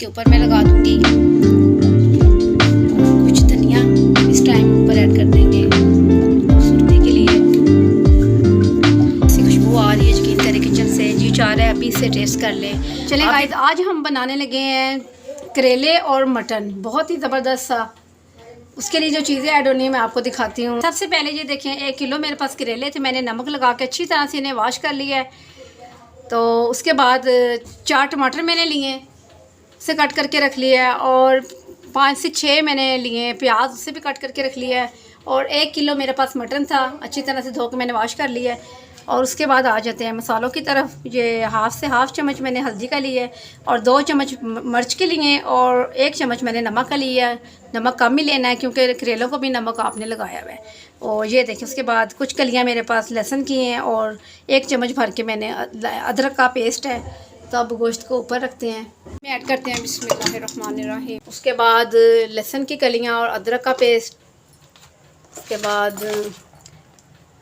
के ऊपर मैं लगा दूंगी कुछ धनिया इस टाइम ऊपर ऐड कर देंगे खूबसूरती के लिए। ऐसी खुशबू आ रही है यकीन करें किचन से, जी चाह रहा है अभी से टेस्ट कर लें। चलें गाइस, आज हम बनाने लगे हैं करेले और मटन, बहुत ही ज़बरदस्त सा। उसके लिए जो चीज़ें ऐड होनी है मैं आपको दिखाती हूँ। सबसे पहले ये देखें, 1 किलो मेरे पास करेले थे, मैंने नमक लगा के अच्छी तरह से इन्हें वॉश कर लिया है। तो उसके बाद 4 टमाटर मैंने लिए, उसे कट करके रख लिया है, और 5 से 6 मैंने लिए प्याज, उसे भी कट करके रख लिया है। और 1 किलो मेरे पास मटन था, अच्छी तरह से धो के मैंने वॉश कर लिया है। और उसके बाद आ जाते हैं मसालों की तरफ। ये हाफ चम्मच मैंने हल्दी का लिया है, और 2 चम्मच मिर्च के लिए, और 1 चम्मच मैंने नमक का लिया है। नमक कम ही लेना है क्योंकि करेलों को भी नमक आपने लगाया हुआ है। और ये देखिए, उसके बाद कुछ कलियाँ मेरे पास लहसुन की हैं, और 1 चम्मच भर के मैंने अदरक का पेस्ट है। तो अब गोश्त को ऊपर रखते हैं, में ऐड करते हैं बिस्मिल्लाहिर्रहमानिर्रहीम। उसके बाद लहसुन की कलियाँ और अदरक का पेस्ट। उसके बाद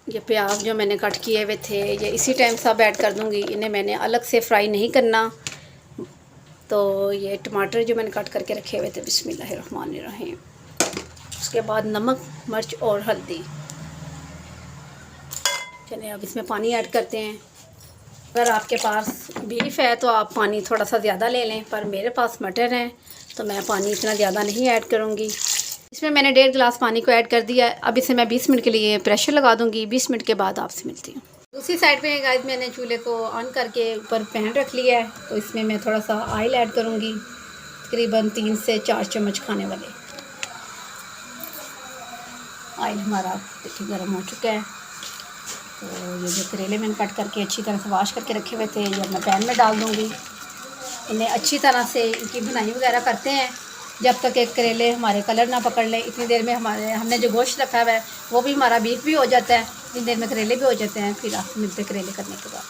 ये प्याज जो मैंने कट किए हुए थे, ये इसी टाइम सब ऐड कर दूँगी, इन्हें मैंने अलग से फ्राई नहीं करना। तो ये टमाटर जो मैंने कट करके रखे हुए थे, बिस्मिल्लाहिर्रहमानिर्रहीम। उसके बाद नमक, मिर्च और हल्दी। चलिए अब इसमें पानी ऐड करते हैं। अगर आपके पास बीफ है तो आप पानी थोड़ा सा ज़्यादा ले लें, पर मेरे पास मटन है तो मैं पानी इतना ज़्यादा नहीं ऐड करूँगी। इसमें मैंने 1.5 गिलास पानी को ऐड कर दिया है। अब इसे मैं 20 मिनट के लिए प्रेशर लगा दूँगी। 20 मिनट के बाद आपसे मिलती हूँ। दूसरी साइड पे गाइस मैंने चूल्हे को ऑन करके ऊपर पैन रख लिया है। तो इसमें मैं थोड़ा सा ऑयल ऐड करूँगी, तकरीबन 3 से 4 चम्मच खाने वाले। ऑयल हमारा देखिए गर्म हो चुका है। तो ये जो करेले मैंने कट करके अच्छी तरह से वॉश करके रखे हुए थे, ये मैं पैन में डाल दूँगी। इन्हें अच्छी तरह से इनकी भुनाई वगैरह करते हैं जब तक एक करेले हमारे कलर ना पकड़ लें। इतनी देर में हमने जो गोश्त रखा हुआ है वो भी हमारा बीफ भी हो जाता है, इतनी देर में करेले भी हो जाते हैं। फिर आपसे मिलते करेले करने के बाद।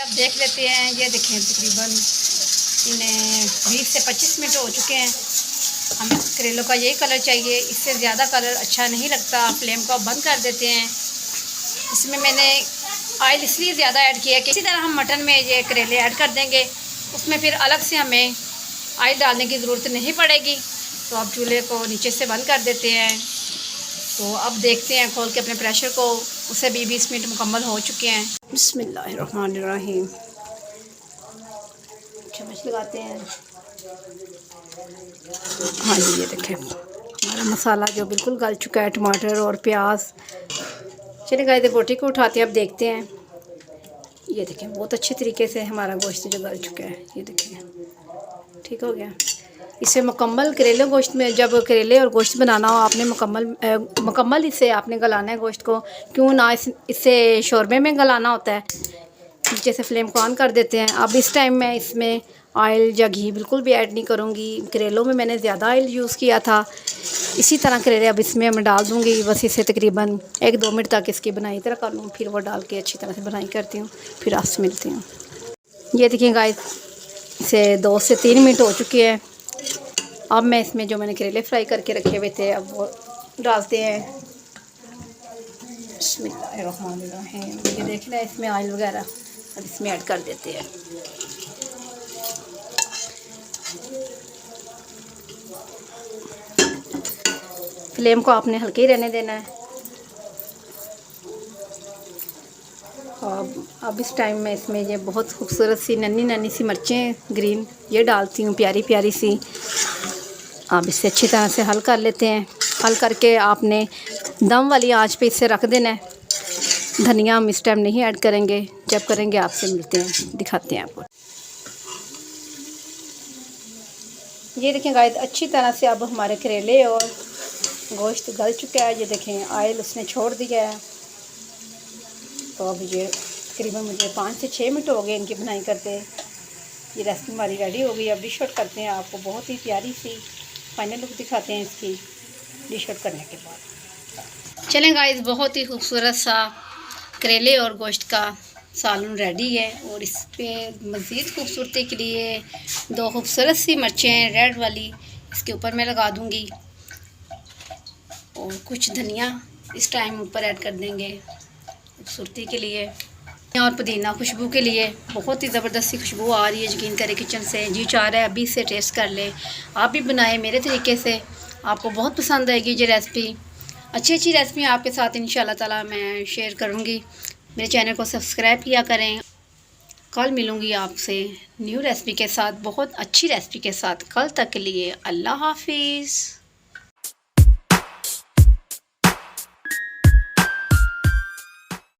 अब देख लेते हैं, ये देखें तकरीबन इन्हें 20 से 25 मिनट हो चुके हैं। हमें करेलों का यही कलर चाहिए, इससे ज़्यादा कलर अच्छा नहीं लगता। फ्लेम को बंद कर देते हैं। इसमें मैंने ऑयल इसलिए ज़्यादा ऐड किया है कि इसी तरह हम मटन में ये करेले ऐड कर देंगे, उसमें फिर अलग से हमें ऑयल डालने की ज़रूरत नहीं पड़ेगी। तो अब चूल्हे को नीचे से बंद कर देते हैं। तो अब देखते हैं खोल के अपने प्रेशर को, उसे भी 20 मिनट मुकम्मल हो चुके हैं। बिस्मिल्लाहिर्रहमानिर्रहीम। चम्मच लगाते हैं। हाँ जी, ये देखें हमारा मसाला जो बिल्कुल गल चुका है, टमाटर और प्याज। चलिए गाइस, बोटी को उठाते हैं, अब देखते हैं। ये देखें बहुत अच्छे तरीके से हमारा गोश्त जो गल चुका है, ये देखें ठीक हो गया। इसे मुकम्मल करेले गोश्त में, जब करेले और गोश्त बनाना हो आपने मुकम्मल इसे आपने गलाना है गोश्त को। क्यों ना इससे शोरबे में गलाना होता है। नीचे से फ्लेम को ऑन कर देते हैं। अब इस टाइम मैं इसमें ऑयल या घी बिल्कुल भी ऐड नहीं करूँगी। करेलों में मैंने ज़्यादा ऑयल यूज़ किया था। इसी तरह करेले अब इसमें मैं डाल दूँगी। बस इसे तकरीबन 1-2 मिनट तक इसकी बनाई तरह कर लूँ, फिर वो डाल के अच्छी तरह से बनाई करती हूँ, फिर आपसे मिलती हूँ। ये देखिए गाइस, इसे 2 से 3 मिनट हो चुके हैं। अब मैं इसमें जो मैंने करेले फ्राई करके रखे हुए थे अब वो डालते हैं। बिस्मिल्लाहिर्रहमानिर्रहीम। ये देखना है इसमें ऑयल वगैरह, अब इसमें ऐड कर देते हैं। फ्लेम को आपने हल्के ही रहने देना है। अब इस टाइम में इसमें ये बहुत खूबसूरत सी नन्ही सी मिर्चें ग्रीन ये डालती हूँ, प्यारी प्यारी सी। अब इसे अच्छी तरह से हल कर लेते हैं। हल करके आपने दम वाली आंच पे इसे रख देना है। धनिया हम इस टाइम नहीं ऐड करेंगे, जब करेंगे आपसे मिलते हैं, दिखाते हैं आपको। ये देखें गाइस, अच्छी तरह से अब हमारे करेले और गोश्त गल चुका है। ये देखें ऑयल उसने छोड़ दिया है। तो अब ये तकरीबन मुझे 5 से 6 मिनट हो गए इनकी बनाई करते। ये रेसिपी हमारी रेडी हो गई। अब डिश आउट करते हैं, आपको बहुत ही प्यारी सी फाइनल लुक दिखाते हैं इसकी डिश आउट करने के बाद। चलें गाइस, बहुत ही खूबसूरत सा करेले और गोश्त का सालन रेडी है। और इस पर मज़ीद खूबसूरती के लिए 2 खूबसूरत सी मिर्चें रेड वाली इसके ऊपर मैं लगा दूँगी, और कुछ धनिया इस टाइम ऊपर ऐड कर देंगे खूबसूरती के लिए। और पुदीना खुशबू के लिए बहुत ही ज़बरदस्ती खुशबू आ रही है, यकीन करें किचन से। जी चाह रहा है अभी से टेस्ट कर लें। आप भी बनाएं मेरे तरीके से, आपको बहुत पसंद आएगी ये रेसिपी। अच्छी अच्छी रेसिपी आपके साथ इंशाल्लाह ताला मैं शेयर करूँगी। मेरे चैनल को सब्सक्राइब किया करें। कल मिलूँगी आपसे न्यू रेसिपी के साथ, बहुत अच्छी रेसिपी के साथ। कल तक के लिए अल्लाह हाफिज़।